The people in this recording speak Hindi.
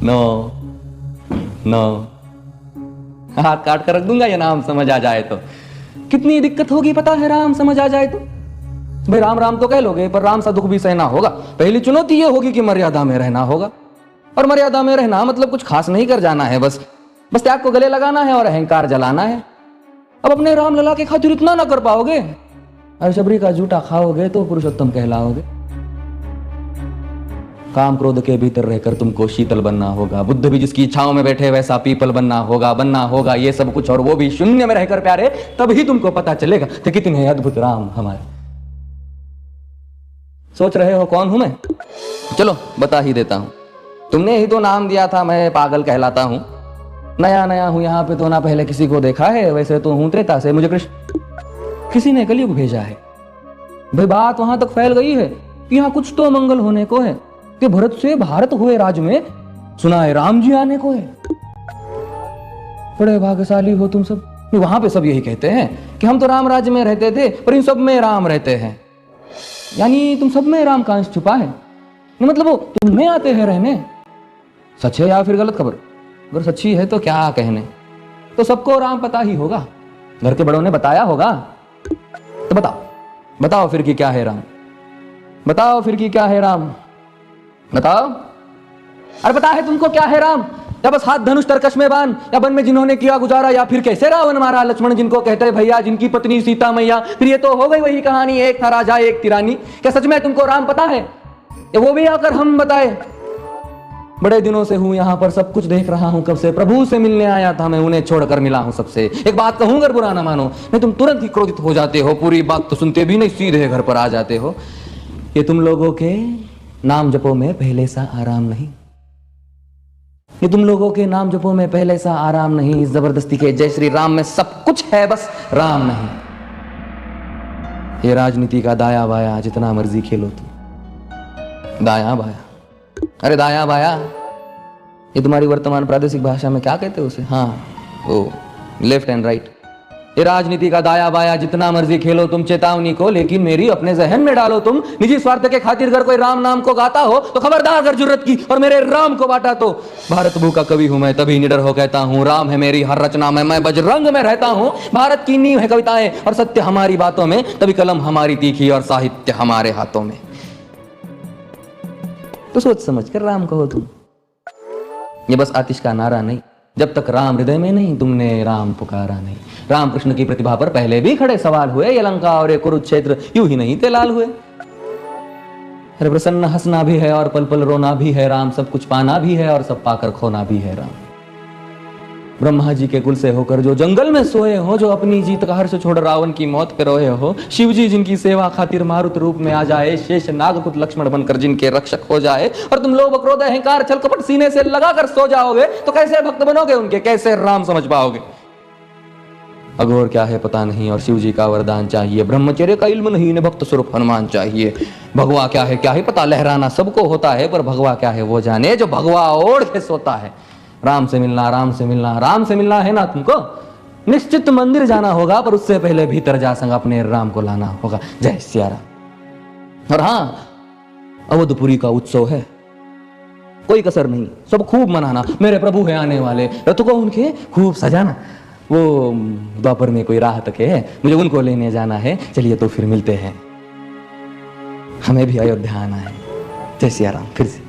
नो नो, हाथ काट कर रख दूंगा ये नाम समझ आ जाए तो। कितनी दिक्कत होगी पता है राम समझ आ जाए तो। भाई राम राम तो कह लोगे पर राम सा दुख भी सहना होगा। पहली चुनौती ये होगी कि मर्यादा में रहना होगा, और मर्यादा में रहना मतलब कुछ खास नहीं कर जाना है, बस त्याग को गले लगाना है और अहंकार जलाना है। अब अपने राम लला के खातिर इतना ना कर पाओगे, और शबरी का जूठा खाओगे तो पुरुषोत्तम कहलाओगे। काम क्रोध के भीतर रहकर तुमको शीतल बनना होगा, बुद्ध भी जिसकी इच्छाओं में बैठे वैसा पीपल बनना होगा ये सब कुछ, और वो भी शून्य में रहकर प्यारे, तभी तुमको पता चलेगा कि कितने अद्भुत राम हमारे। सोच रहे हो कौन हूं मैं? चलो बता ही देता हूं। तुमने ही तो नाम दिया था मैं पागल कहलाता हूं। नया नया हूं यहाँ पे तो ना पहले किसी को देखा है, वैसे तो हूं त्रेता से, मुझे कृष्ण किसी ने कलयुग भेजा है। भाई बात वहां तक फैल गई है कि यहाँ कुछ तो मंगल होने को है, कि भरत से भारत हुए राज में, सुना है राम जी आने को है। बड़े भाग्यशाली हो तुम सब। वहां पे सब यही कहते हैं कि हम तो राम राज्य में रहते थे पर इन सब में राम रहते हैं, यानी तुम सब में राम का अंश छुपा है, मतलब वो तुम में आते हैं रहने। सच है या फिर गलत खबर? अगर सच्ची है तो क्या कहने, तो सबको राम पता ही होगा, घर के बड़ों ने बताया होगा। तो बताओ फिर कि क्या है राम, बताओ फिर कि क्या है राम, बताओ। अरे पता है तुमको क्या है राम? या बस हाथ धनुष तरकश में बांध, या वन में जिन्होंने किया गुजारा, या फिर कैसे रावण मारा, लक्ष्मण जिनको कहते हैं भैया, जिनकी पत्नी सीता मैया। फिर ये तो हो गई वही कहानी, एक था राजा एक थी रानी। क्या सच में तुमको राम पता है? या वो भी आकर हम बताए? बड़े दिनों से हूं यहाँ पर, सब कुछ देख रहा हूं, कब से प्रभु से मिलने आया था मैं, उन्हें छोड़कर मिला हूं सबसे। एक बात कहूं अगर बुरा ना मानो, नहीं तुम तुरंत ही क्रोधित हो जाते हो, पूरी बात तो सुनते भी नहीं, सीधे घर पर आ जाते हो। ये तुम लोगों के नाम जपो में पहले सा आराम नहीं, ये तुम लोगों के नाम जपो में पहले सा आराम नहीं। इस जबरदस्ती के जय श्री राम में सब कुछ है, बस राम नहीं। ये राजनीति का दाया बाया जितना मर्जी खेलो तुम, दाया बाया। अरे दाया बाया ये तुम्हारी वर्तमान प्रादेशिक भाषा में क्या कहते हो उसे? हाँ वो लेफ्ट एंड राइट। ये राजनीति का दाया बाया जितना मर्जी खेलो तुम चेतावनी को, लेकिन मेरी अपने जहन में डालो तुम। निजी स्वार्थ के खातिर अगर कोई राम नाम को गाता हो तो खबरदार, अगर जरूरत की और मेरे राम को बांटा तो। भारत भू का कवि हूं मैं, तभी निडर हो कहता हूं, राम है मेरी हर रचना में, मैं बजरंग में रहता हूं। भारत की नींव है कविताएं और सत्य हमारी बातों में, तभी कलम हमारी तीखी और साहित्य हमारे हाथों में। तो सोच समझ कर राम कहो तुम, ये बस आतिश का नारा नहीं। जब तक राम हृदय में नहीं तुमने राम पुकारा नहीं। राम कृष्ण की प्रतिभा पर पहले भी खड़े सवाल हुए, ये लंका और ये कुरुक्षेत्र यूं ही नहीं थे लाल हुए। अरे प्रसन्न हंसना भी है और पल पल रोना भी है राम, सब कुछ पाना भी है और सब पाकर खोना भी है राम। ब्रह्मा जी के कुल से होकर जो जंगल में सोए हो, जो अपनी जीत का हर्ष छोड़ रावण की मौत पे रोए हो, शिव जी जिनकी सेवा खातिर मारुत रूप में आ जाए, शेष नागपुत लक्ष्मण बनकर जिनके रक्षक हो जाए, और तुम लोग क्रोध अहंकार छल कपट सीने से लगाकर सो जाओगे, तो कैसे भक्त बनोगे उनके, कैसे राम समझ पाओगे? अघोर क्या है पता नहीं और शिव जी का वरदान चाहिए, ब्रह्मचर्य का इल्म नहीं ने भक्त स्वरूप हनुमान चाहिए। भगवा क्या है पता, लहराना सबको होता है, पर भगवा क्या है वो जाने जो भगवा ओढ़ के सोता है। राम से मिलना, राम से मिलना, राम से मिलना है ना तुमको, निश्चित मंदिर जाना होगा, पर उससे पहले भीतर जा संग अपने राम को लाना होगा। जय सिया राम। और हाँ, अवधपुरी का उत्सव है, कोई कसर नहीं, सब खूब मनाना। मेरे प्रभु है आने वाले, रथ को उनके खूब सजाना। वो द्वापर में कोई राह तक है, मुझे उनको लेने जाना है। चलिए तो फिर मिलते हैं, हमें भी अयोध्या आना है। जय सिया राम। फिर से